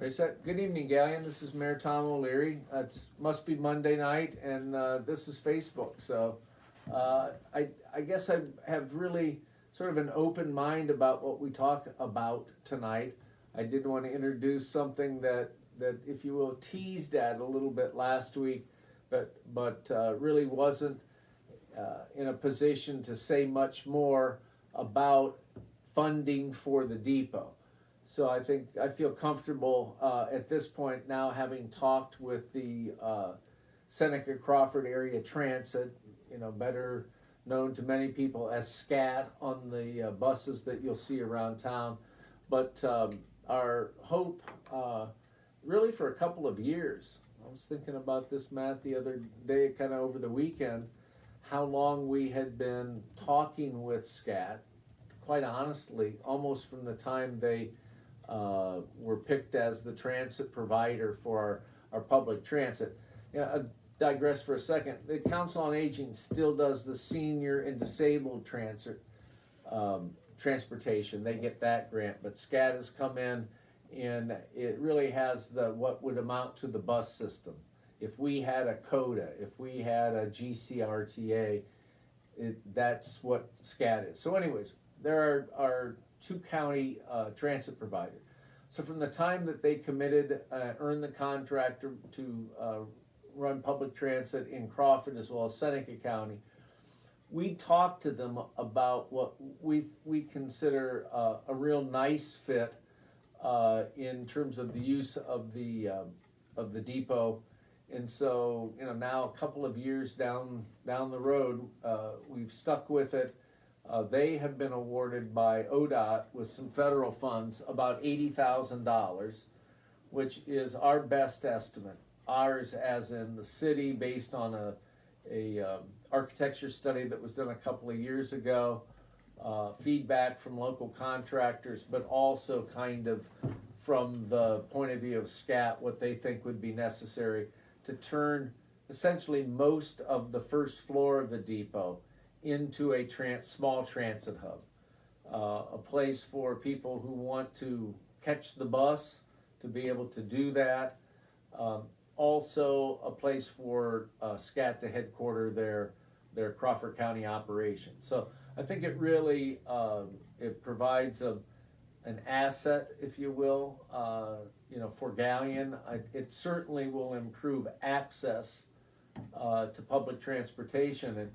Praise God. Good evening, Galleon. This is Mayor Tom O'Leary. It must be Monday night, and this is Facebook. So I guess I have really sort of an open mind about what we talk about tonight. I did want to introduce something that if you will, teased at a little bit last week, but really wasn't in a position to say much more about funding for the depot. So I feel comfortable at this point now, having talked with the Seneca Crawford Area Transit, better known to many people as SCAT, on the buses that you'll see around town. But our hope, really for a couple of years, I was thinking about this, Matt, the other day, kind of over the weekend, how long we had been talking with SCAT, quite honestly, almost from the time they were picked as the transit provider for our public transit. I digress for a second. The Council on Aging still does the senior and disabled transportation. They get that grant, but SCAT has come in, and it really has what would amount to the bus system. If we had a CODA, if we had a GCRTA, that's what SCAT is. So anyways, there are two county transit providers. So from the time that they committed, earned the contract to run public transit in Crawford as well as Seneca County, we talked to them about what we consider a real nice fit in terms of the use of the depot. And so, now a couple of years down the road, we've stuck with it. They have been awarded by ODOT with some federal funds about $80,000, which is our best estimate. Ours, as in the city, based on a architecture study that was done a couple of years ago, feedback from local contractors, but also kind of from the point of view of SCAT, what they think would be necessary to turn essentially most of the first floor of the depot into a small transit hub, a place for people who want to catch the bus to be able to do that. Also a place for SCAT to headquarter their Crawford County operations. So I think it really it provides an asset, if you will, for Galleon. It certainly will improve access to public transportation. And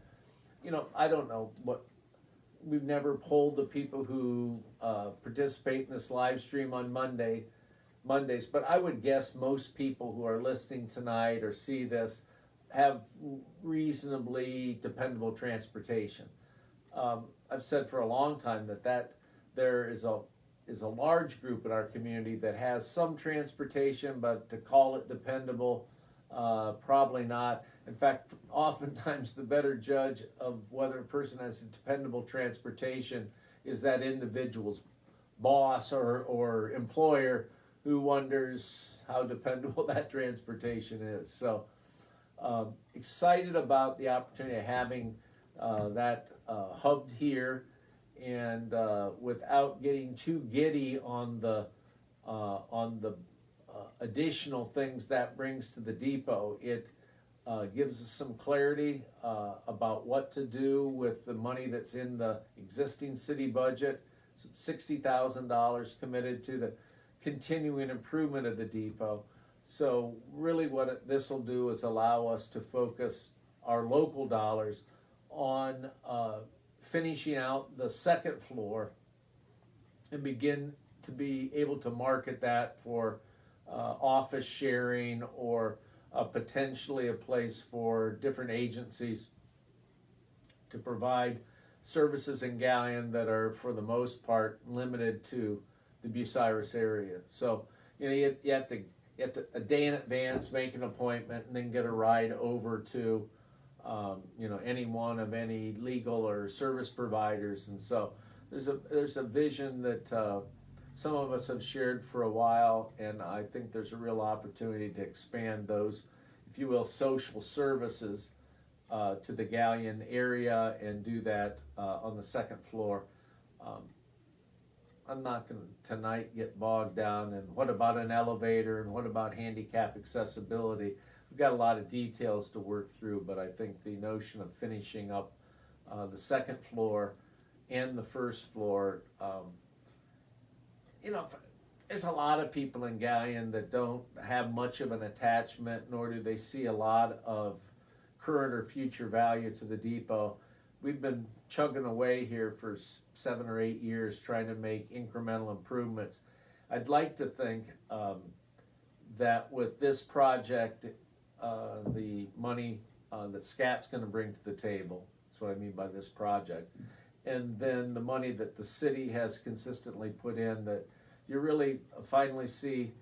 I don't know we've never polled the people who participate in this live stream on Mondays, but I would guess most people who are listening tonight or see this have reasonably dependable transportation. I've said for a long time that there is a large group in our community that has some transportation, but to call it dependable, probably not. In fact, oftentimes the better judge of whether a person has dependable transportation is that individual's boss or employer, who wonders how dependable that transportation is. So excited about the opportunity of having that hubbed here, and without getting too giddy on the additional things that brings to the depot, it gives us some clarity about what to do with the money that's in the existing city budget. Some $60,000 committed to the continuing improvement of the depot. So really what this will do is allow us to focus our local dollars on finishing out the second floor and begin to be able to market that for office sharing, or potentially a place for different agencies to provide services in Galleon that are, for the most part, limited to the Bucyrus area. So you have to a day in advance make an appointment, and then get a ride over to any one of any legal or service providers. And so there's a vision that some of us have shared for a while, and I think there's a real opportunity to expand those, if you will, social services to the Galleon area, and do that on the second floor. I'm not gonna tonight get bogged down in what about an elevator and what about handicap accessibility. We've got a lot of details to work through, but I think the notion of finishing up the second floor and the first floor, you know, there's a lot of people in Galion that don't have much of an attachment, nor do they see a lot of current or future value to the depot. We've been chugging away here for 7 or 8 years trying to make incremental improvements. I'd like to think that with this project, the money that SCAT's going to bring to the table, that's what I mean by this project, and then the money that the city has consistently put in, that you really finally see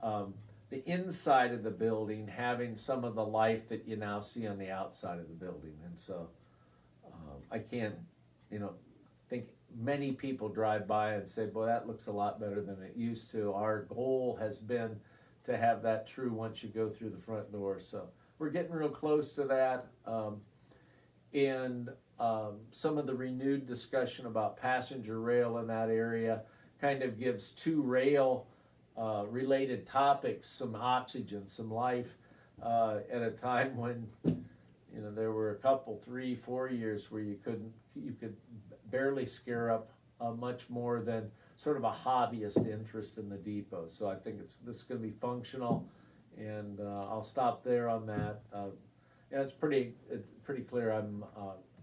the inside of the building having some of the life that you now see on the outside of the building. And so I can't, think many people drive by and say, boy, that looks a lot better than it used to. Our goal has been to have that true once you go through the front door. So we're getting real close to that. And some of the renewed discussion about passenger rail in that area kind of gives two rail related topics some oxygen, some life, at a time when there were a couple, 3, 4 years where you could barely scare up much more than sort of a hobbyist interest in the depot. So I think this is going to be functional, and I'll stop there on that. It's pretty clear. I'm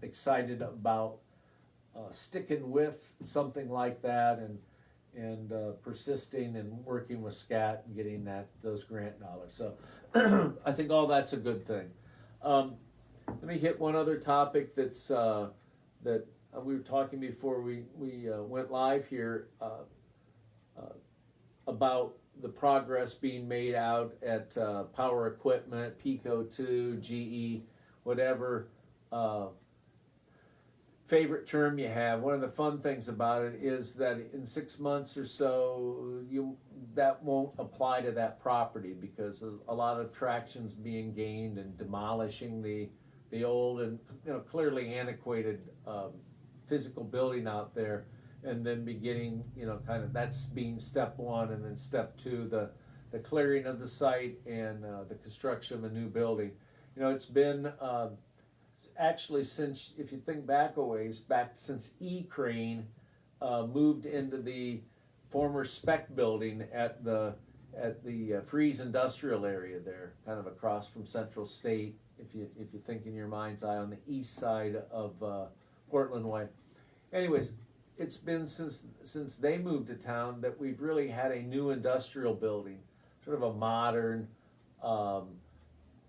excited about sticking with something like that and persisting and working with SCAT and getting those grant dollars. So I think all that's a good thing. Let me hit one other topic that we were talking before we went live here about the progress being made out at Power Equipment, Pico 2, GE, whatever favorite term you have. One of the fun things about it is that in 6 months or so, that won't apply to that property, because a lot of traction's being gained and demolishing the old and clearly antiquated physical building out there, and then beginning kind of that's being step one, and then step two, the clearing of the site and the construction of a new building. It's been actually, since, if you think back a ways, back since E-Crane moved into the former spec building at the Freeze Industrial area there, kind of across from Central State, if you think in your mind's eye, on the east side of Portland Way. Anyways, it's been since they moved to town that we've really had a new industrial building, sort of a modern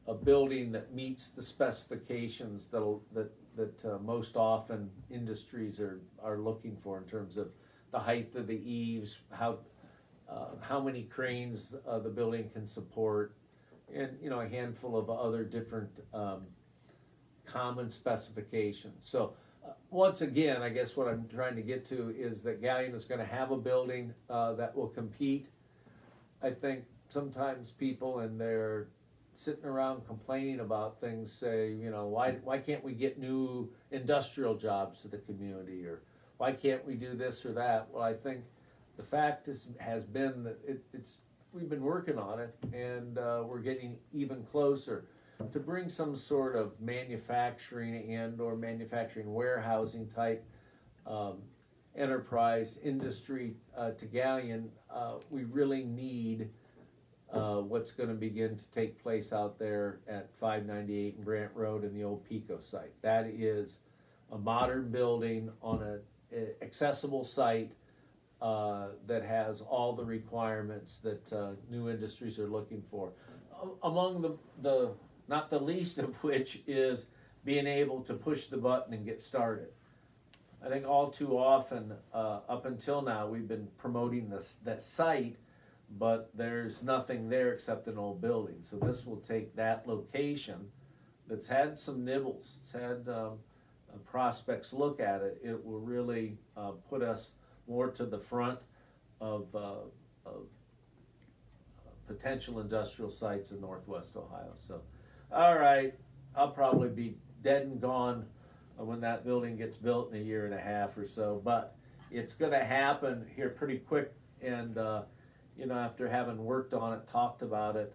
a building that meets the specifications that most often industries are looking for in terms of the height of the eaves, how many cranes the building can support, and a handful of other different common specifications. So once again, I guess what I'm trying to get to is that Galion is going to have a building that will compete. I think sometimes people, and they're sitting around complaining about things, say, why can't we get new industrial jobs to the community, or why can't we do this or that? Well, I think the fact has been that we've been working on it, and we're getting even closer to bring some sort of manufacturing or manufacturing warehousing type enterprise industry to Galion. We really need what's going to begin to take place out there at 598 and Brant Road and the old Pico site. That is a modern building on an accessible site that has all the requirements that new industries are looking for. Among the not the least of which is being able to push the button and get started. I think all too often, up until now, we've been promoting that site, but there's nothing there except an old building. So this will take that location that's had some nibbles, it's had prospects look at it. It will really put us more to the front of potential industrial sites in Northwest Ohio. So, all right, I'll probably be dead and gone when that building gets built in a year and a half or so. But it's gonna happen here pretty quick, and, you know, after having worked on it, talked about it,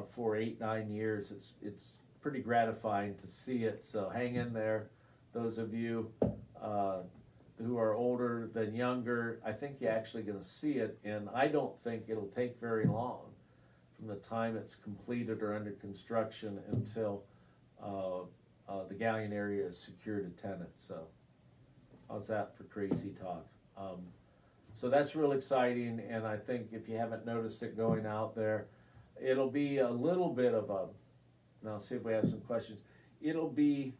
for 8, 9 years, it's pretty gratifying to see it, so hang in there, those of you, who are older than younger. I think you're actually gonna see it, and I don't think it'll take very long from the time it's completed or under construction until, the Galion area is secured a tenant, so how's that for crazy talk? So that's real exciting, and I think if you haven't noticed it going out there, it'll be a little bit of a, now see if we have some questions. It'll be,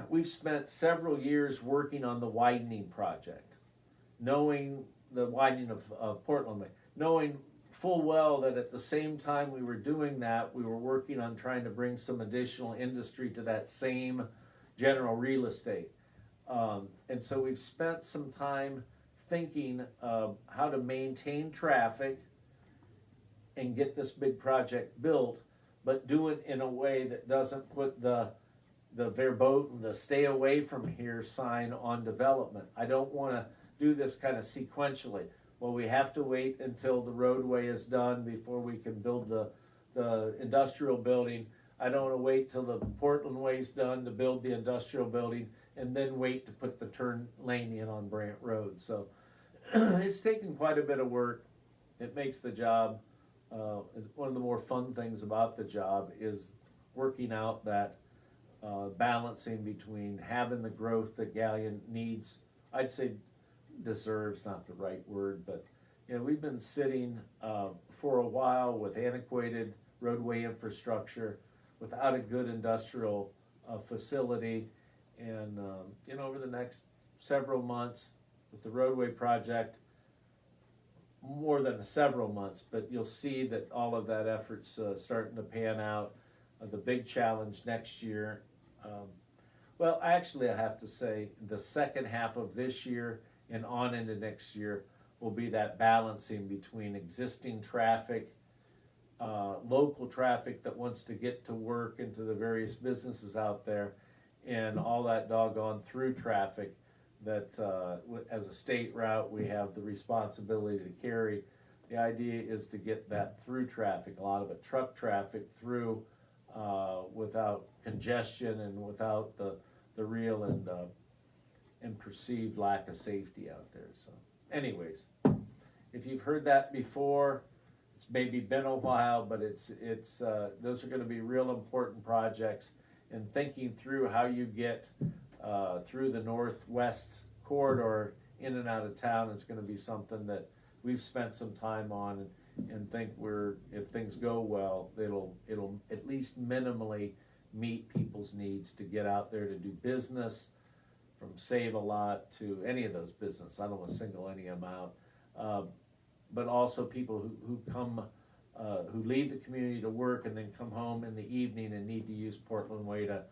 we've spent several years working on the widening project, knowing the widening of Portland Way, knowing full well that at the same time we were doing that, we were working on trying to bring some additional industry to that same general real estate. And so we've spent some time thinking of how to maintain traffic and get this big project built, but do it in a way that doesn't put the verboten, the stay away from here sign on development. I don't wanna do this kind of sequentially. Well, we have to wait until the roadway is done before we can build the industrial building. I don't wanna wait till the Portland Way's done to build the industrial building and then wait to put the turn lane in on Brant Road. So it's taken quite a bit of work. It makes the job, one of the more fun things about the job is working out that balancing between having the growth that Galion needs. I'd say deserves, not the right word, but you know, we've been sitting for a while with antiquated roadway infrastructure, without a good industrial facility, and you know, over the next several months with the roadway project, more than several months, but you'll see that all of that effort's starting to pan out. The big challenge next year, well, actually I have to say the second half of this year and on into next year will be that balancing between existing traffic, local traffic that wants to get to work and to the various businesses out there, and all that doggone through traffic that as a state route we have the responsibility to carry. The idea is to get that through traffic, a lot of it truck traffic through without congestion and without the real and perceived lack of safety out there. So anyways, if you've heard that before, it's maybe been a while, but it's those are going to be real important projects, and thinking through how you get through the northwest corridor in and out of town is going to be something that we've spent some time on, and think if things go well, it'll at least minimally meet people's needs to get out there to do business, from Save a Lot to any of those business. I don't want to single any of them out, but also people who come, who leave the community to work and then come home in the evening and need to use Portland Way to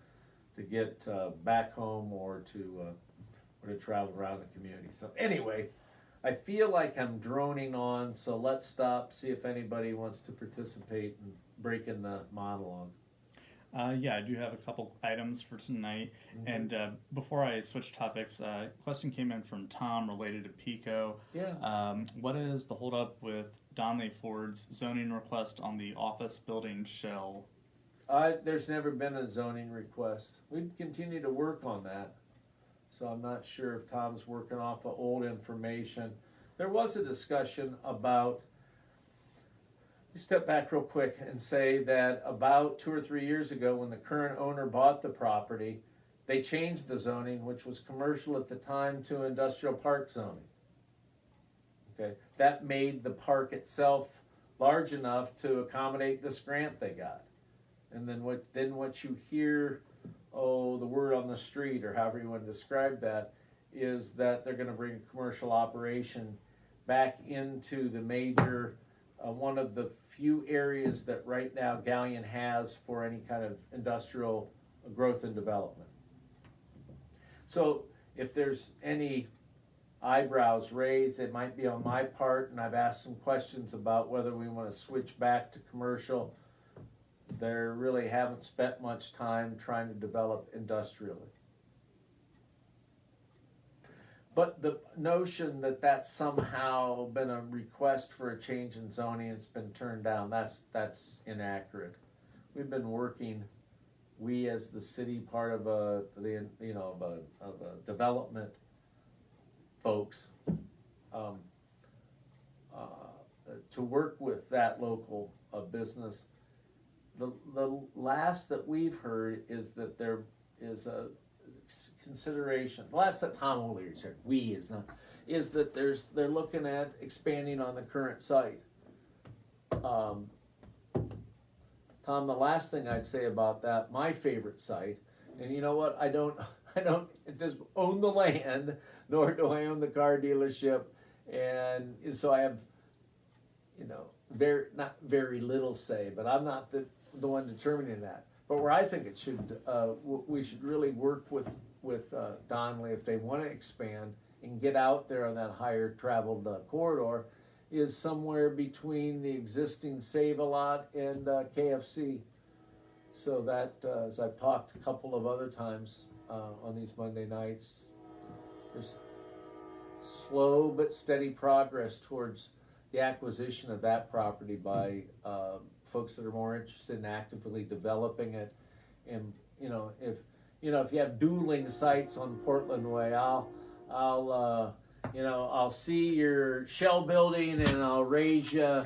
get back home or to travel around the community. So anyway, I feel like I'm droning on, so let's stop, see if anybody wants to participate in breaking the monologue. Yeah, I do have a couple items for tonight. And before I switch topics, a question came in from Tom related to Pico. Yeah. What is the holdup with Donley Ford's zoning request on the office building shell? There's never been a zoning request. We continue to work on that. So I'm not sure if Tom's working off of old information. There was a discussion about, step back real quick and say that about 2 or 3 years ago, when the current owner bought the property, they changed the zoning, which was commercial at the time, to industrial park zoning. Okay, that made the park itself large enough to accommodate this grant they got. And then what you hear, the word on the street, or however you want to describe that, is that they're going to bring commercial operation back into the major, one of the few areas that right now Galion has for any kind of industrial growth and development. So if there's any eyebrows raised, it might be on my part, and I've asked some questions about whether we want to switch back to commercial. They really haven't spent much time trying to develop industrially. But the notion that that's somehow been a request for a change in zoning, it's been turned down, that's inaccurate. We've been working, we as the city, part of a development folks, to work with that local business. The last that we've heard is that there is a consideration, the last that Tom O'Leary said, is that they're looking at expanding on the current site. Tom, the last thing I'd say about that, my favorite site, and you know what, I don't just own the land, nor do I own the car dealership, and so I have, not very little say, but I'm not the one determining that. But where I think it should, we should really work with Donley if they want to expand and get out there on that higher traveled corridor, is somewhere between the existing Save-A-Lot and KFC. So that, as I've talked a couple of other times on these Monday nights, there's slow but steady progress towards the acquisition of that property by folks that are more interested in actively developing it. And if you have dueling sites on Portland Way, I'll see your Shell building and I'll raise you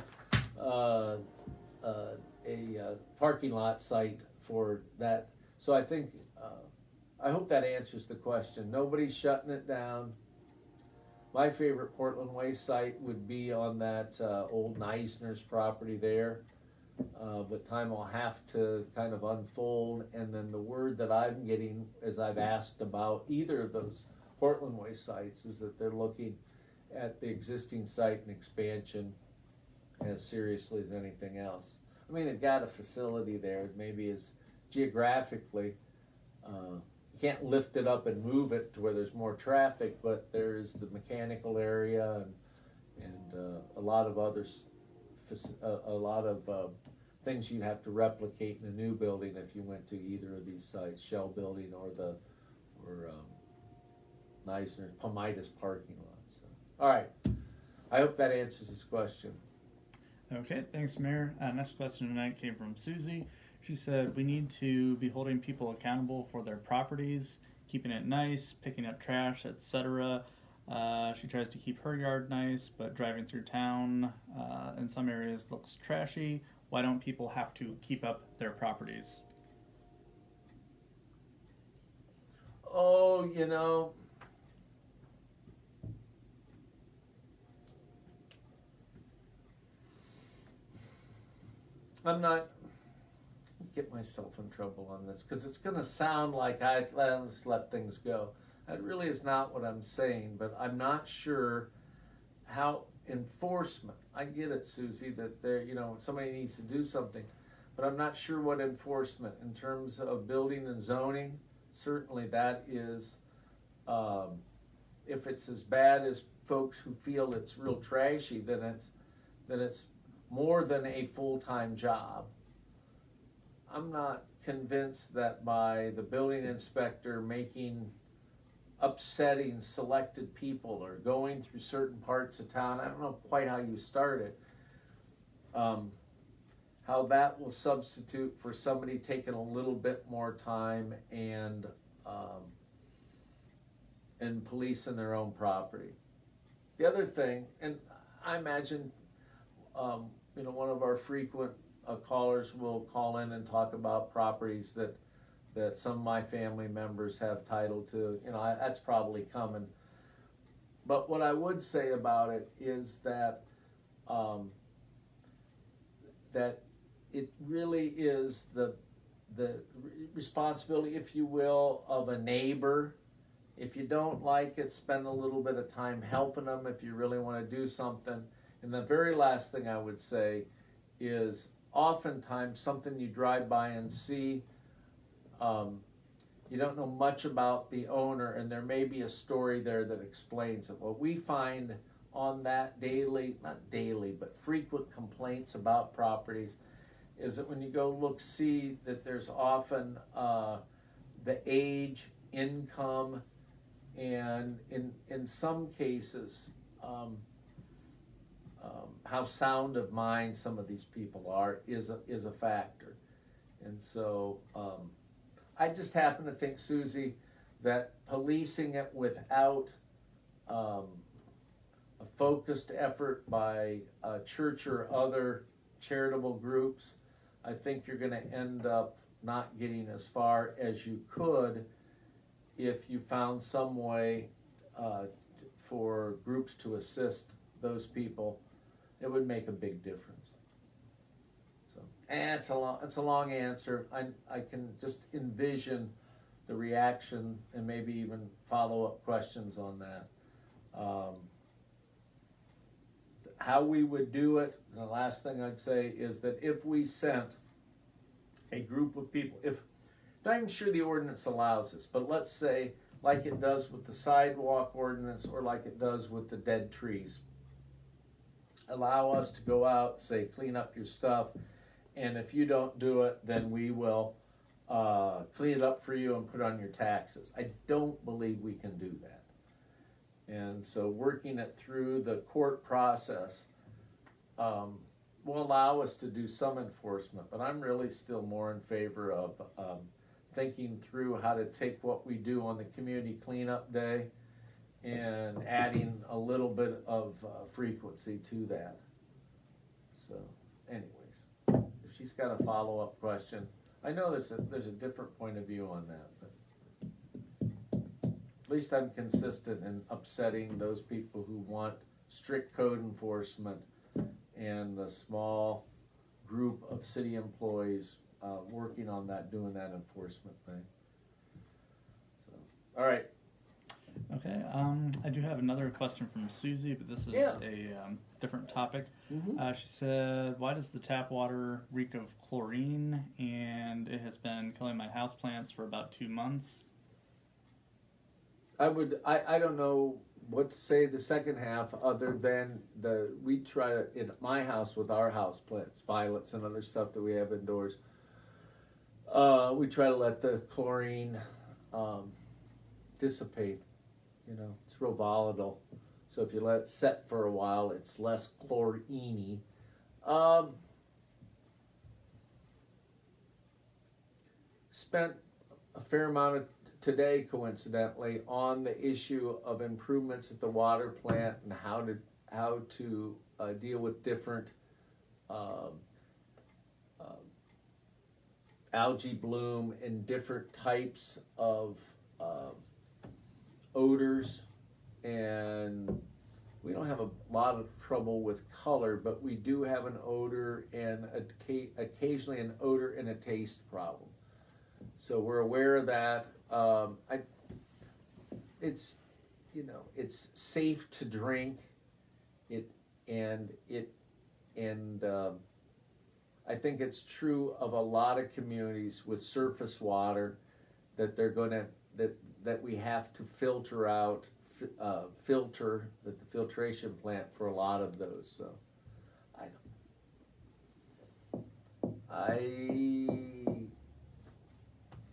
a parking lot site for that. So I think I hope that answers the question. Nobody's shutting it down. My favorite Portland Way site would be on that old Neisner's property there. But time will have to kind of unfold, and then the word that I'm getting as I've asked about either of those Portland Way sites is that they're looking at the existing site and expansion as seriously as anything else. I mean, they've got a facility there, maybe is geographically, you can't lift it up and move it to where there's more traffic, but there's the mechanical area and a lot of other things you'd have to replicate in a new building if you went to either of these sites, Shell building or Neisner, Palmitas parking lot. So, all right, I hope that answers this question. Okay, thanks, Mayor. Next question tonight came from Susie. She said, we need to be holding people accountable for their properties, keeping it nice, picking up trash, etc. She tries to keep her yard nice, but driving through town in some areas looks trashy. Why don't people have to keep up their properties? Oh, I'm not get myself in trouble on this because it's going to sound like I just let things go. That really is not what I'm saying, but I'm not sure how enforcement. I get it, Susie, that there, somebody needs to do something, but I'm not sure what enforcement in terms of building and zoning. Certainly, that is, if it's as bad as folks who feel it's real trashy, then it's more than a full-time job. I'm not convinced that by the building inspector making upsetting selected people or going through certain parts of town, I don't know quite how you start it, how that will substitute for somebody taking a little bit more time and policing their own property. The other thing, and I imagine one of our frequent callers will call in and talk about properties that some of my family members have title to. That's probably coming. But what I would say about it is that that it really is the responsibility, if you will, of a neighbor. If you don't like it, spend a little bit of time helping them if you really want to do something. And the very last thing I would say is oftentimes something you drive by and see, you don't know much about the owner, and there may be a story there that explains it. What we find on that not daily, but frequent complaints about properties is that when you go see that there's often the age, income, And in some cases, how sound of mind some of these people are is a factor. And so I just happen to think, Susie, that policing it without a focused effort by a church or other charitable groups, I think you're going to end up not getting as far as you could if you found some way for groups to assist those people. It would make a big difference. So, and it's a long answer. I can just envision the reaction and maybe even follow-up questions on that. How we would do it, the last thing I'd say is that if we sent a group of people, not even sure the ordinance allows this, but let's say like it does with the sidewalk ordinance or like it does with the dead trees. Allow us to go out, say, clean up your stuff, and if you don't do it, then we will clean it up for you and put it on your taxes. I don't believe we can do that. And so working it through the court process will allow us to do some enforcement, but I'm really still more in favor of thinking through how to take what we do on the community cleanup day and adding a little bit of frequency to that. So anyways, if she's got a follow-up question, I know there's a different point of view on that, but at least I'm consistent in upsetting those people who want strict code enforcement and the small group of city employees working on that, doing that enforcement thing. So, all right. Okay, I do have another question from Susie, but this is a different topic. Mm-hmm. She said, why does the tap water reek of chlorine? And it has been killing my houseplants for about 2 months. I don't know what to say the second half other than we try to, in my house with our house plants, violets and other stuff that we have indoors, we try to let the chlorine dissipate. You know, it's real volatile. So if you let it set for a while, it's less chlorine-y. Spent a fair amount of today, coincidentally, on the issue of improvements at the water plant and how to deal with different algae bloom and different types of odors, and we don't have a lot of trouble with color, but we do have an odor and occasionally an odor and a taste problem. So we're aware of that. It's safe to drink. I think it's true of a lot of communities with surface water that that we have to filter out, at the filtration plant for a lot of those. So,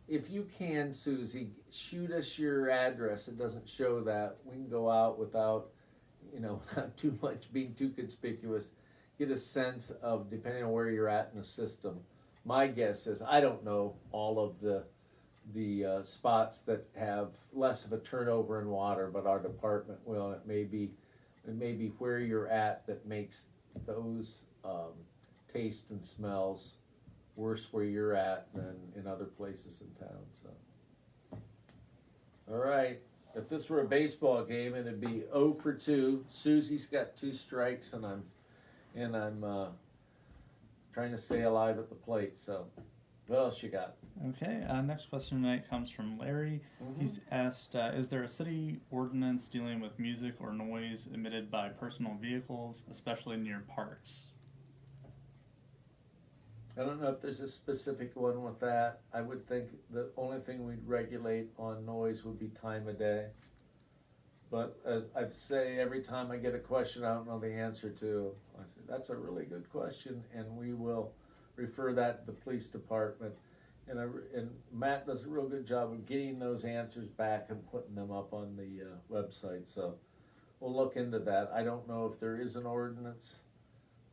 if you can, Susie, shoot us your address. It doesn't show that. We can go out without, not too much being too conspicuous. Get a sense of, depending on where you're at in the system. My guess is, I don't know all of the spots that have less of a turnover in water, but our department will, and it may be where you're at that makes those tastes and smells worse where you're at than in other places in town. So, all right, if this were a baseball game, it'd be 0 for 2. Susie's got 2 strikes, and I'm trying to stay alive at the plate. So, what else you got? Okay, next question tonight comes from Larry. Mm-hmm. He's asked, is there a city ordinance dealing with music or noise emitted by personal vehicles, especially near parks? I don't know if there's a specific one with that. I would think the only thing we'd regulate on noise would be time of day. But as I say, every time I get a question I don't know the answer to, I say, that's a really good question, and we will refer that to the police department. and Matt does a real good job of getting those answers back and putting them up on the website. So we'll look into that. I don't know if there is an ordinance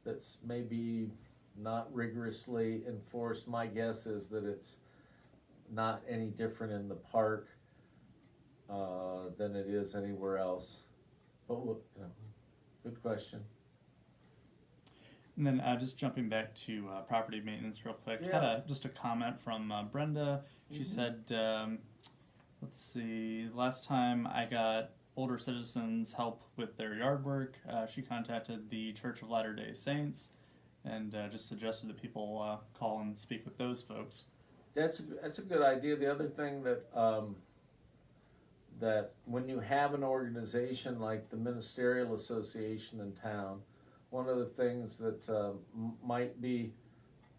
that's maybe not rigorously enforced. My guess is that it's not any different in the park than it is anywhere else. But good question. And then just jumping back to property maintenance real quick, Yeah. had just a comment from Brenda. She said, let's see, last time I got older citizens help with their yard work, she contacted the Church of Latter-day Saints and just suggested that people call and speak with those folks. That's a good idea. The other thing that that when you have an organization like the Ministerial Association in town, one of the things that might be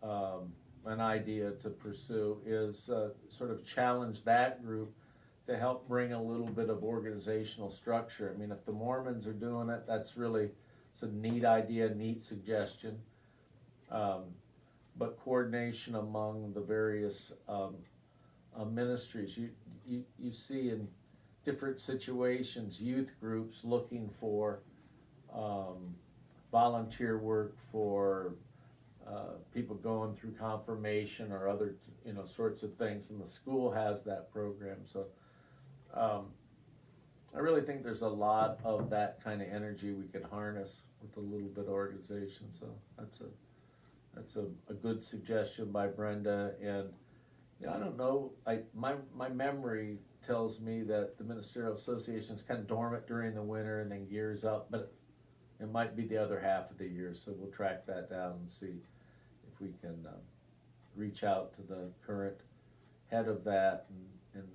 an idea to pursue is sort of challenge that group to help bring a little bit of organizational structure. I mean, if the Mormons are doing it, it's a neat idea, neat suggestion. But coordination among the various ministries, you see in different situations, youth groups looking for volunteer work for people going through confirmation or other sorts of things, and the school has that program. So I really think there's a lot of that kind of energy we could harness with a little bit of organization. So that's a good suggestion by Brenda. And I don't know, my memory tells me that the Ministerial Association is kind of dormant during the winter and then gears up, but it might be the other half of the year, so we'll track that down and see if we can reach out to the current head of that and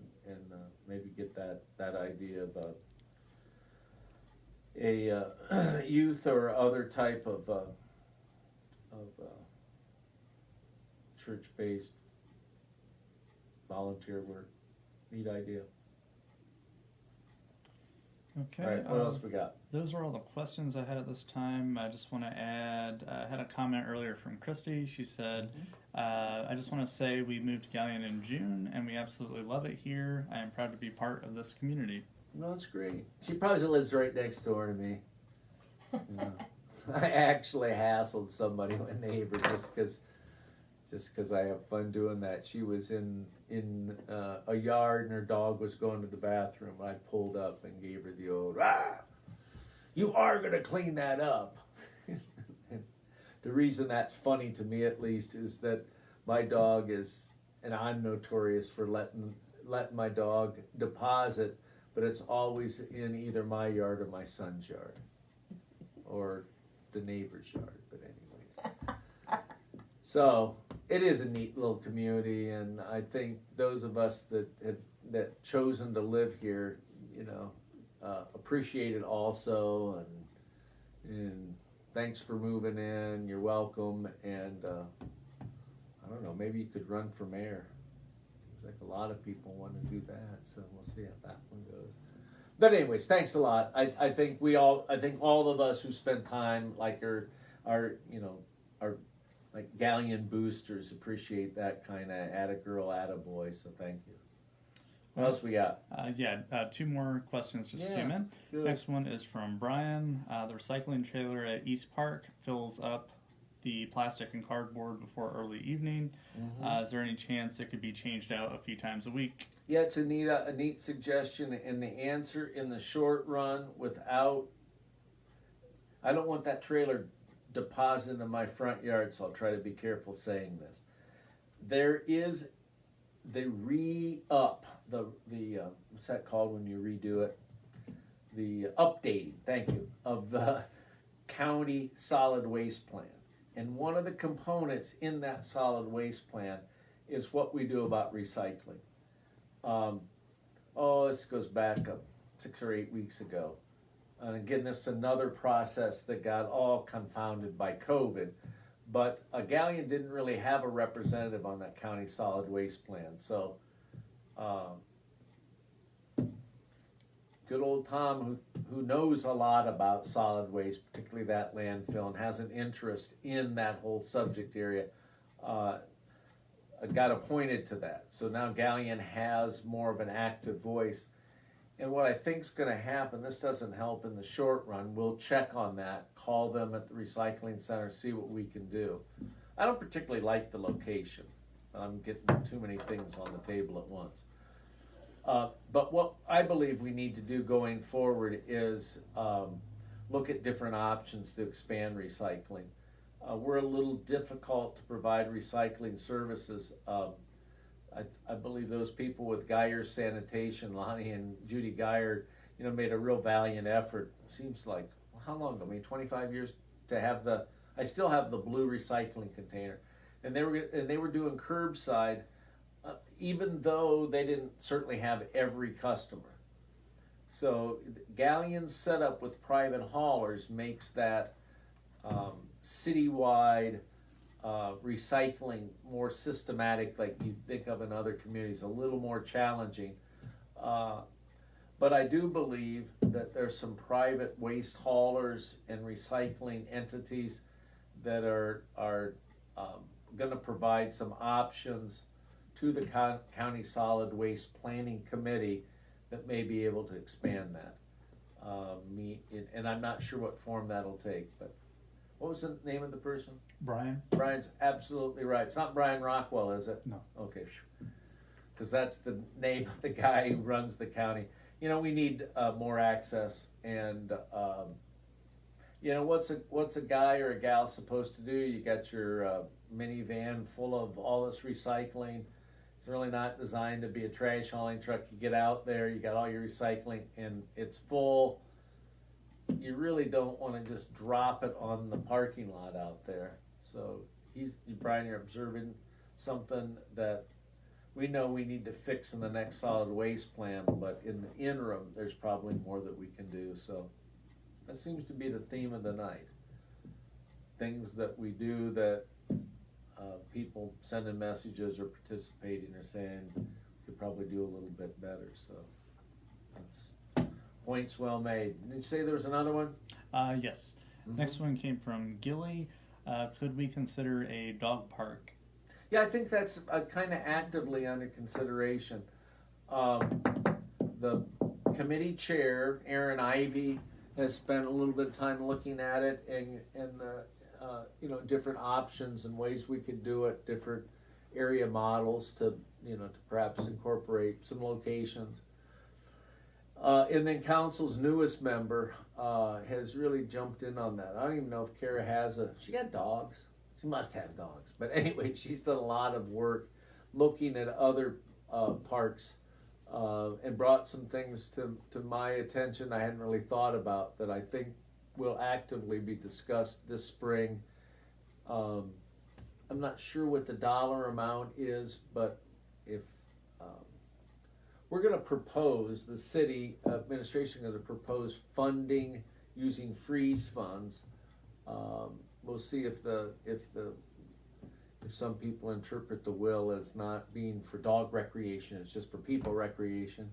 maybe get that idea of a youth or other type of church-based volunteer work. Neat idea. Okay. All right, what else we got? Those are all the questions I had at this time. I just want to add, I had a comment earlier from Christy. She said, I just want to say we moved to Galleon in June and we absolutely love it here. I am proud to be part of this community. No, it's great. She probably lives right next door to me. I actually hassled somebody, a neighbor, just because I have fun doing that. She was in a yard and her dog was going to the bathroom. I pulled up and gave her the old, you are going to clean that up. And the reason that's funny to me, at least, is that my dog is, and I'm notorious for letting my dog deposit, but it's always in either my yard or my son's yard or the neighbor's yard. But anyways, so it is a neat little community, and I think those of us that chosen to live here, appreciate it also, and thanks for moving in. You're welcome, and I don't know, maybe you could run for mayor. Seems like a lot of people want to do that, so we'll see how that one goes. But anyways, thanks a lot. I think all of us who spend time, like our like Galleon boosters, appreciate that kind of atta girl, atta boy. So thank you. What else we got? Two more questions just came in. Good. Next one is from Brian. The recycling trailer at East Park fills up the plastic and cardboard before early evening. Is there any chance it could be changed out a few times a week? Yeah, it's a neat suggestion, and the answer in the short run, I don't want that trailer deposited in my front yard, so I'll try to be careful saying this. There is the re-up, the what's that called when you redo it? The updating, thank you, of the county solid waste plan. And one of the components in that solid waste plan is what we do about recycling. This goes back 6 or 8 weeks ago. And again, this is another process that got all confounded by COVID. But Galleon didn't really have a representative on that county solid waste plan. So good old Tom, who knows a lot about solid waste, particularly that landfill, and has an interest in that whole subject area, got appointed to that. So now Galleon has more of an active voice. And what I think is going to happen, this doesn't help in the short run, we'll check on that, call them at the recycling center, see what we can do. I don't particularly like the location. I'm getting too many things on the table at once. But what I believe we need to do going forward is look at different options to expand recycling. We're a little difficult to provide recycling services. I believe those people with Geyer Sanitation, Lonnie and Judy Geyer, made a real valiant effort. Seems like, how long ago? I mean, 25 years to have I still have the blue recycling container. And they were doing curbside, even though they didn't certainly have every customer. So Galleon's setup with private haulers makes that citywide recycling more systematic, like you think of in other communities, a little more challenging. But I do believe that there's some private waste haulers and recycling entities that are going to provide some options to the County Solid Waste Planning Committee that may be able to expand that. And I'm not sure what form that'll take, but what was the name of the person? Brian? Brian's absolutely right. It's not Brian Rockwell, is it? No. Okay, because that's the name of the guy who runs the county. We need more access, and what's a guy or a gal supposed to do? You got your minivan full of all this recycling. It's really not designed to be a trash hauling truck. You get out there, you got all your recycling, and it's full. You really don't want to just drop it on the parking lot out there. So Brian, you're observing something that we know we need to fix in the next solid waste plan, but in the interim, there's probably more that we can do. So that seems to be the theme of the night. Things that we do that people sending messages or participating or saying we could probably do a little bit better. So that's points well made. Did you say there was another one? Yes. Next one came from Gilly. Could we consider a dog park? Yeah, I think that's kind of actively under consideration. The committee chair, Aaron Ivy, has spent a little bit of time looking at it and different options and ways we could do it, different area models to perhaps incorporate some locations. And then council's newest member has really jumped in on that. I don't even know if Kara she got dogs. She must have dogs. But anyway, she's done a lot of work looking at other parks and brought some things to my attention I hadn't really thought about that I think will actively be discussed this spring. I'm not sure what the dollar amount is, but if we're going to propose, the city administration going to propose funding using freeze funds. We'll see if some people interpret the will as not being for dog recreation, it's just for people recreation.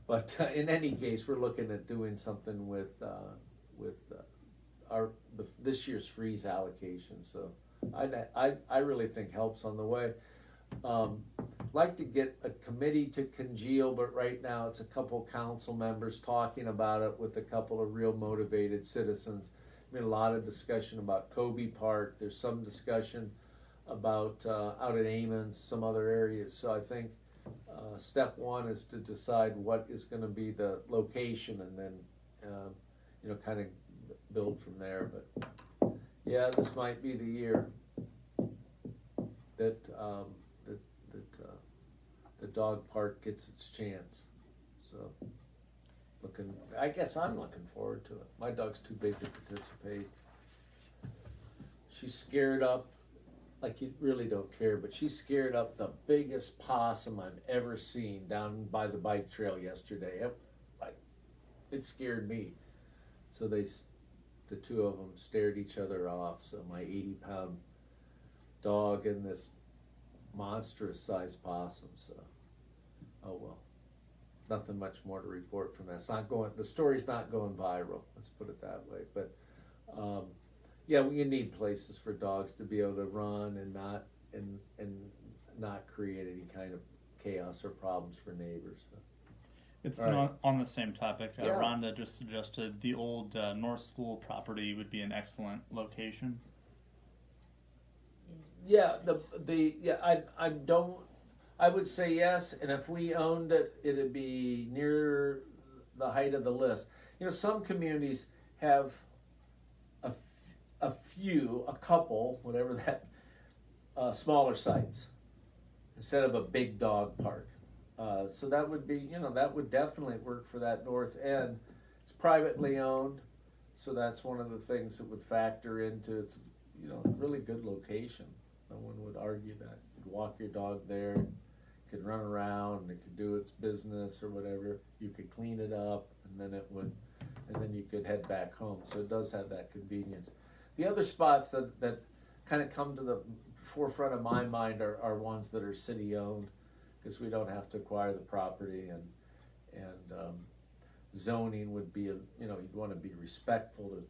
But in any case, we're looking at doing something with this year's freeze allocation. So I really think helps on the way. Like to get a committee to congeal, but right now it's a couple council members talking about it with a couple of real motivated citizens. Been a lot of discussion about Kobe Park. There's some discussion about out at Amons, some other areas. So I think step one is to decide what is going to be the location, and then kind of build from there. But yeah, this might be the year that the dog park gets its chance. So I guess I'm looking forward to it. My dog's too big to participate. She's scared up, like you really don't care, but she scared up the biggest possum I've ever seen down by the bike trail yesterday. It scared me. So the two of them stared each other off. So my 80-pound dog and this monstrous sized possum. So, oh well. Nothing much more to report from that. It's not going. The story's not going viral. Let's put it that way. But yeah, we need places for dogs to be able to run and not and not create any kind of chaos or problems for neighbors. It's All right. on the same topic. Yeah. Rhonda just suggested the old North School property would be an excellent location. Yeah, I would say yes, and if we owned it, it'd be near the height of the list. You know, some communities have a couple, whatever that, smaller sites instead of a big dog park. So that would be, that would definitely work for that north end. It's privately owned, so that's one of the things that would factor into its, really good location. No one would argue that. You could walk your dog there, it could run around, it could do its business or whatever. You could clean it up, and then you could head back home. So it does have that convenience. The other spots that kind of come to the forefront of my mind are ones that are city owned, because we don't have to acquire the property, and zoning would be you'd want to be respectful to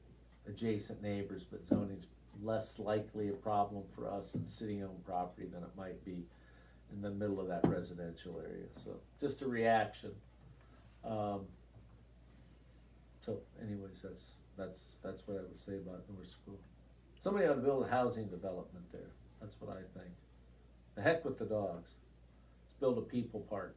adjacent neighbors, but zoning's less likely a problem for us in city-owned property than it might be in the middle of that residential area. So just a reaction. So anyways, that's what I would say about North School. Somebody ought to build a housing development there. That's what I think. The heck with the dogs. Let's build a people park.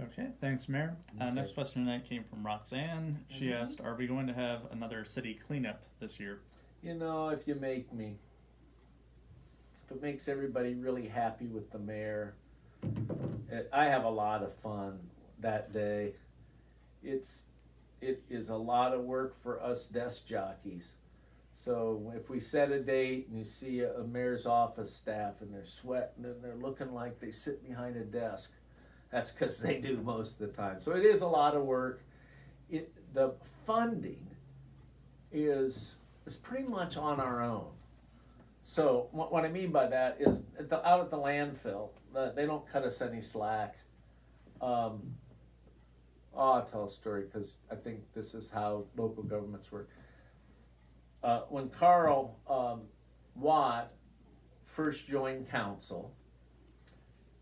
Okay, thanks, Mayor. Okay. Next question tonight came from Roxanne. She asked, "Are we going to have another city cleanup this year?" If you make me. If it makes everybody really happy with the mayor, I have a lot of fun that day. It is a lot of work for us desk jockeys. So if we set a date and you see a mayor's office staff and they're sweating and they're looking like they sit behind a desk, that's because they do most of the time. So it is a lot of work. The funding is pretty much on our own. So what I mean by that is out at the landfill, they don't cut us any slack. I'll tell a story because I think this is how local governments work. When Carl Watt first joined council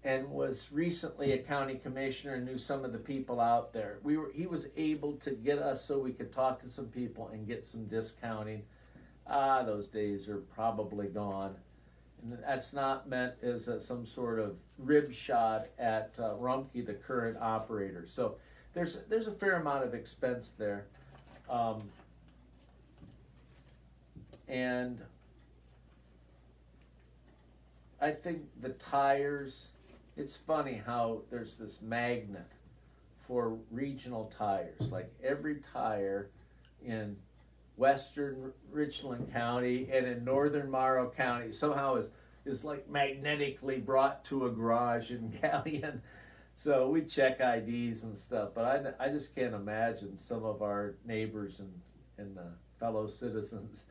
and was recently a county commissioner and knew some of the people out there, he was able to get us so we could talk to some people and get some discounting. Those days are probably gone. And that's not meant as some sort of rib shot at Rumpke, the current operator. So there's a fair amount of expense there. And I think the tires, it's funny how there's this magnet for regional tires. Like every tire in western Richland County and in northern Morrow County somehow is like magnetically brought to a garage in Galleon. So we check IDs and stuff, but I just can't imagine some of our neighbors and fellow citizens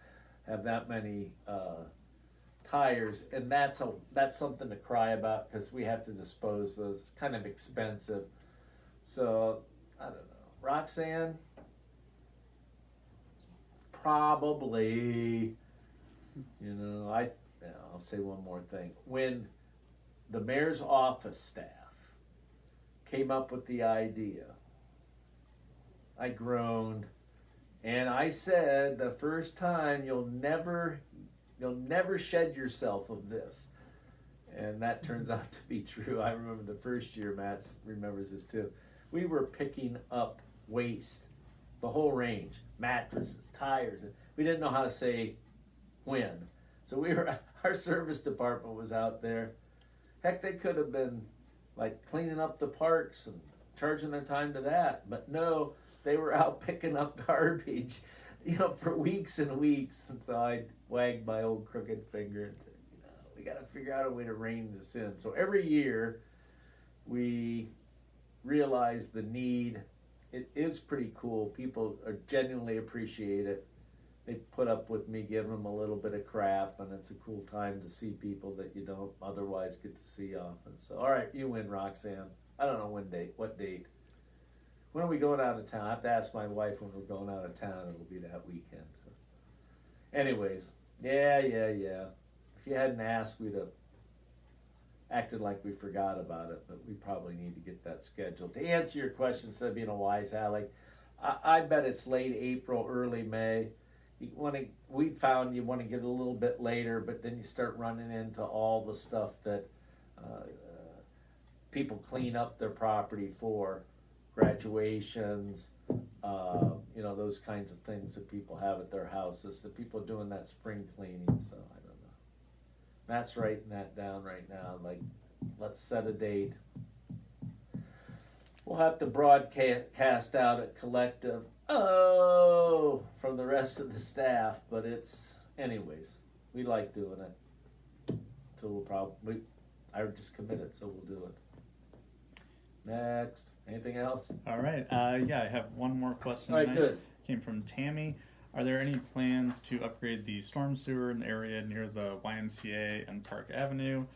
have that many tires, and that's something to cry about because we have to dispose those. It's kind of expensive. So I don't know, Roxanne. Probably, I'll say one more thing. When the mayor's office staff came up with the idea, I groaned, and I said the first time, you'll never shed yourself of this. And that turns out to be true. I remember the first year, Matt remembers this too. We were picking up waste, the whole range, mattresses, tires. We didn't know how to say when. So our service department was out there. Heck, they could have been like cleaning up the parks and charging their time to that. But no, they were out picking up garbage, for weeks and weeks. And so I wagged my old crooked finger and said, we got to figure out a way to rein this in. So every year we realize the need. It is pretty cool. People genuinely appreciate it. They put up with me giving them a little bit of crap, and it's a cool time to see people that you don't otherwise get to see often. So, all right, you win, Roxanne. I don't know what date. When are we going out of town? I have to ask my wife when we're going out of town. It'll be that weekend. So, anyways, yeah. If you hadn't asked, we'd have acted like we forgot about it, but we probably need to get that scheduled. To answer your question, instead of being a wise alley, I bet it's late April, early May. We found you want to get a little bit later, but then you start running into all the stuff that people clean up their property for, graduations, those kinds of things that people have at their houses, that people are doing that spring cleaning, so I don't know. Matt's writing that down right now, like, let's set a date. We'll have to broadcast out a collective, from the rest of the staff, but anyways, we like doing it. So I just committed, so we'll do it. Next, anything else? All right. Yeah, I have one more question. All right, tonight. good. Came from Tammy. Are there any plans to upgrade the storm sewer in the area near the YMCA and Park Avenue?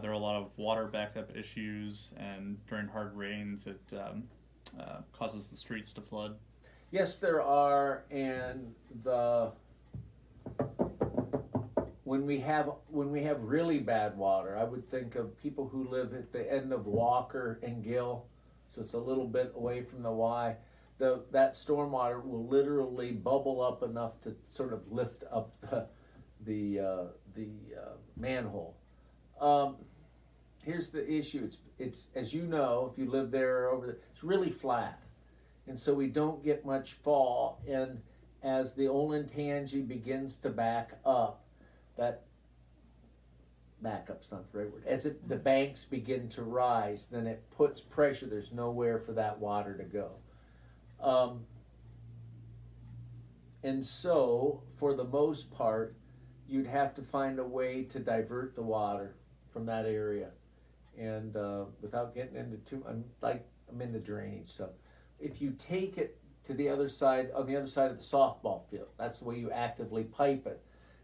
There are a lot of water backup issues, and during hard rains, it causes the streets to flood. Yes, there are, and when we have really bad water, I would think of people who live at the end of Walker and Gill, so it's a little bit away from the Y. That stormwater will literally bubble up enough to sort of lift up the manhole. Here's the issue. It's as you know, if you live there or over there, it's really flat, and so we don't get much fall. And as the Olentangy begins to back up, backup's not the right word. As the banks begin to rise, then it puts pressure. There's nowhere for that water to go. And so, for the most part, you'd have to find a way to divert the water from that area, and without getting into I'm into drainage. So, if you take it to the other side, on the other side of the softball field, that's the way you actively pipe it.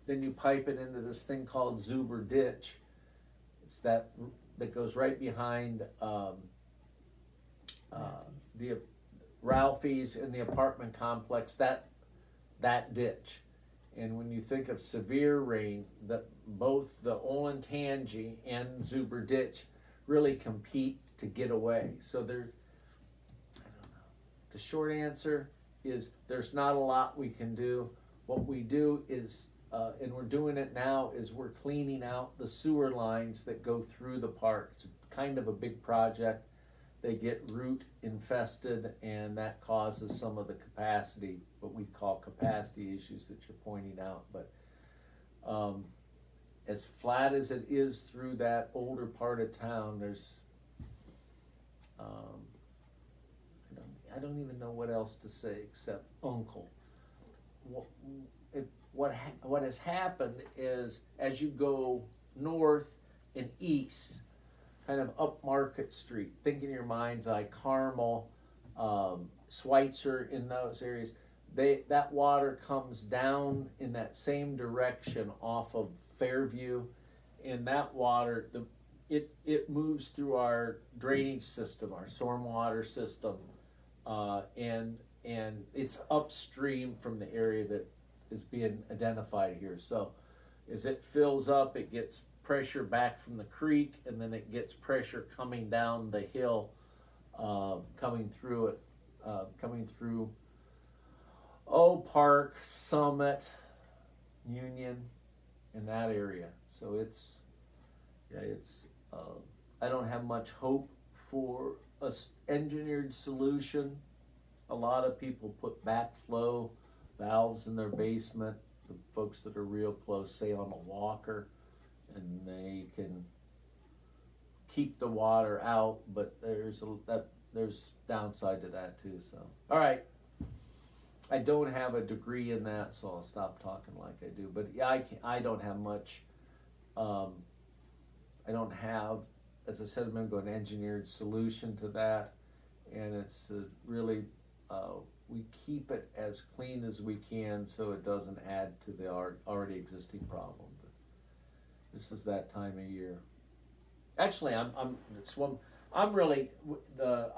Then you pipe it into this thing called Zuber Ditch. It's that goes right behind the Ralphie's in the apartment complex. That ditch. And when you think of severe rain, both the Olentangy and Zuber Ditch really compete to get away. So I don't know. The short answer is there's not a lot we can do. What we do is, and we're doing it now, is we're cleaning out the sewer lines that go through the park. It's kind of a big project. They get root infested, and that causes some of the capacity, what we call capacity issues that you're pointing out. But as flat as it is through that older part of town, there's I don't even know what else to say except uncle. What has happened is, as you go north and east, kind of up Market Street, think in your mind's eye, Carmel, Schweitzer, in those areas, that water comes down in that same direction off of Fairview, and that water, it moves through our drainage system, our stormwater system, and it's upstream from the area that is being identified here. So as it fills up, it gets pressure back from the creek, and then it gets pressure coming down the hill, coming through Park, Summit, Union, in that area. So I don't have much hope for a engineered solution. A lot of people put backflow valves in their basement. The folks that are real close, say on a walker, and they can keep the water out, but there's downside to that too. So, all right, I don't have a degree in that, so I'll stop talking like I do. But yeah, I don't have much. I don't have, as I said a minute ago, an engineered solution to that, and it's really we keep it as clean as we can so it doesn't add to the already existing problem. But this is that time of year. Actually, I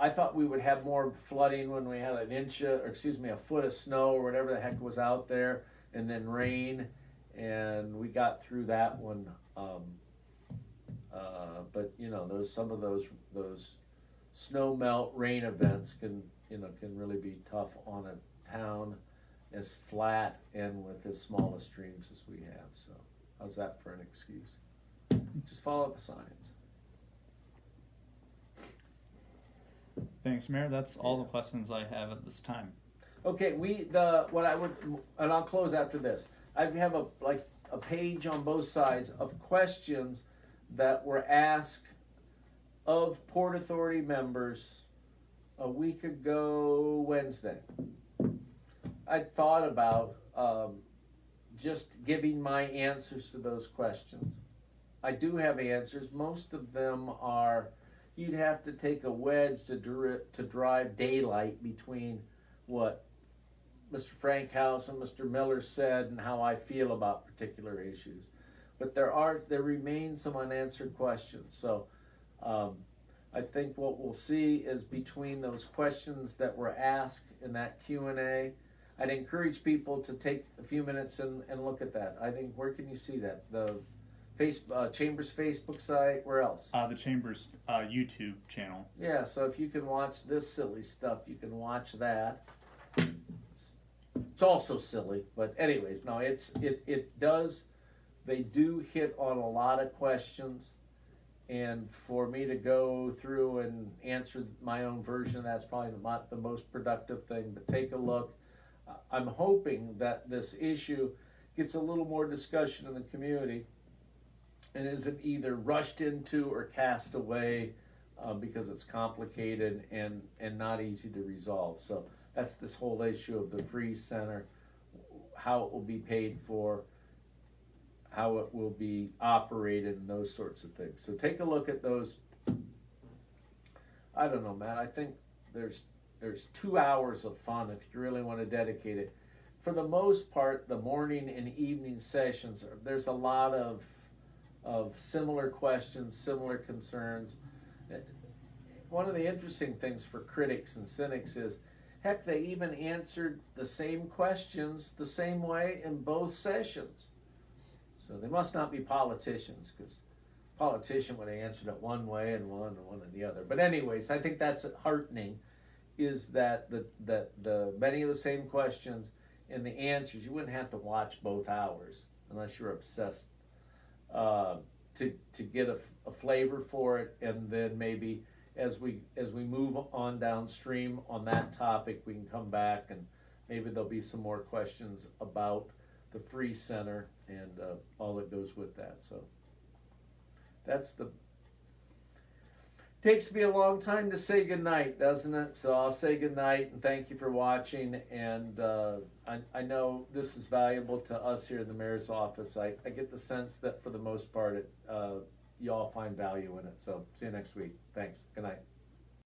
thought we would have more flooding when we had a foot of snow or whatever the heck was out there, and then rain, and we got through that one But you know, some of those snow melt rain events can really be tough on a town as flat and with as small a streams as we have. So how's that for an excuse? Just follow the science. Thanks, Mayor. That's all the questions I have at this time. Okay, and I'll close after this. I have a page on both sides of questions that were asked of Port Authority members a week ago Wednesday. I thought about just giving my answers to those questions. I do have answers. Most of them are, you'd have to take a wedge to drive daylight between what Mr. Frankhouse and Mr. Miller said and how I feel about particular issues. But there remain some unanswered questions. So I think what we'll see is between those questions that were asked in that Q&A, I'd encourage people to take a few minutes and look at that. I think, where can you see that? The Chamber's Facebook site, where else? The Chamber's YouTube channel. Yeah, so if you can watch this silly stuff, you can watch that. It's also silly, but anyways, no, they do hit on a lot of questions, and for me to go through and answer my own version, that's probably not the most productive thing, but take a look. I'm hoping that this issue gets a little more discussion in the community and isn't either rushed into or cast away because it's complicated and not easy to resolve. So that's this whole issue of the Freeze Center, how it will be paid for, how it will be operated, and those sorts of things. So take a look at those. I don't know, Matt, I think there's 2 hours of fun if you really want to dedicate it. For the most part, the morning and evening sessions, there's a lot of similar questions, similar concerns. One of the interesting things for critics and cynics is, heck, they even answered the same questions the same way in both sessions. So they must not be politicians, because a politician would have answered it one way and one in the other. But anyways, I think that's heartening, is that the many of the same questions and the answers, you wouldn't have to watch both hours unless you're obsessed to get a flavor for it, and then maybe as we move on downstream on that topic, we can come back and maybe there'll be some more questions about the Freeze Center and all that goes with that. So takes me a long time to say goodnight, doesn't it? So I'll say goodnight and thank you for watching. And I know this is valuable to us here in the mayor's office. I get the sense that for the most part, you all find value in it. So see you next week. Thanks. Good night.